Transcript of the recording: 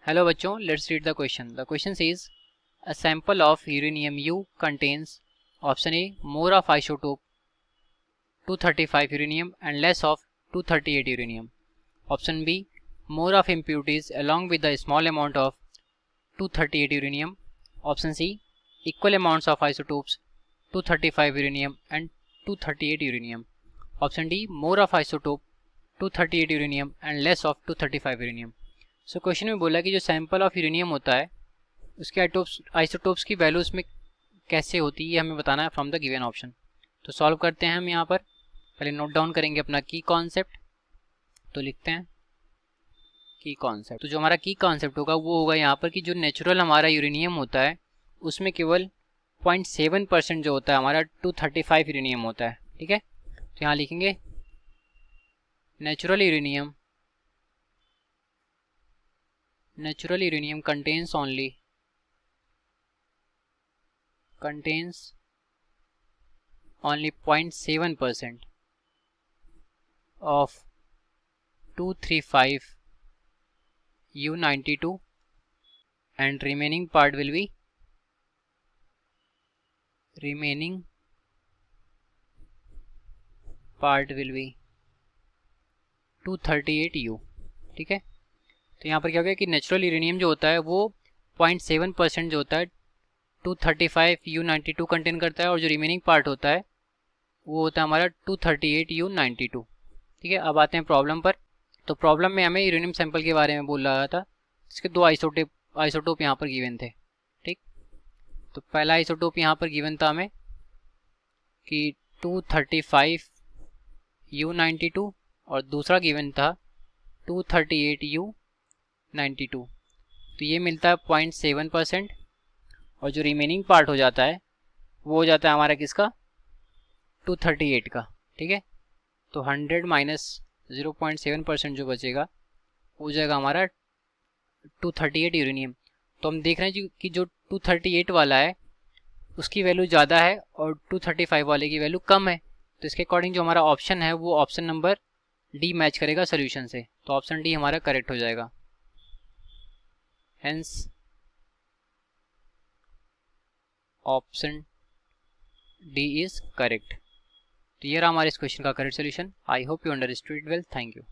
Hello बच्चों, let's read the question. The question says a sample of uranium you contains option A more of isotope 235 uranium and less of 238 uranium. Option be more of impurities along with a small amount of 238 uranium. Option C equal amounts of isotopes 235 uranium and 238 uranium. Option D more of isotope 238 uranium and less of 235 uranium. So question में बोला कि जो sample of uranium होता है उसके isotopes की values में कैसे होती है ये हमें बताना है फ्रॉम द गिवन ऑप्शन. तो सॉल्व करते हैं हम यहाँ पर. पहले नोट डाउन करेंगे अपना की कॉन्सेप्ट. तो लिखते हैं की कॉन्सेप्ट. तो जो हमारा की कॉन्सेप्ट होगा वो होगा यहाँ पर कि जो नेचुरल हमारा यूरेनियम होता है उसमें केवल 0.7% जो होता है हमारा 235 यूरेनियम होता है. ठीक है, तो यहाँ लिखेंगे natural uranium contains only 0.7% of 235 U92 and remaining part will be 238 U. ठीक है, तो यहाँ पर क्या हो गया कि नेचुरल यूरेनियम जो होता है वो 0.7% जो होता है 235 U92 कंटेन करता है और जो रिमेनिंग पार्ट होता है वो होता है हमारा 238 U92. ठीक है, अब आते हैं प्रॉब्लम पर. तो प्रॉब्लम में हमें यूरेनियम सैंपल के बारे में बोल रहा था जिसके दो आइसोटोप यहाँ पर गिवन थे. ठीक, तो पहला आइसोटोप यहाँ पर गिवन था हमें कि 235 U92 और दूसरा गिवन था 238 U92. तो ये मिलता है 0.7% और जो रिमेनिंग पार्ट हो जाता है वो हो जाता है हमारा किसका 238 का. ठीक है, तो 100 माइनस 0.7% जो बचेगा वो हो जाएगा हमारा 238 यूरेनियम. तो हम देख रहे हैं कि जो 238 वाला है उसकी वैल्यू ज़्यादा है और 235 वाले की वैल्यू कम है. तो इसके अकॉर्डिंग जो हमारा ऑप्शन है वो ऑप्शन नंबर डी मैच करेगा सोल्यूशन से. तो ऑप्शन डी हमारा करेक्ट हो जाएगा. Hence option D is correct. तो ये रहा हमारे इस क्वेश्चन का correct solution. I hope you understood it well. Thank you.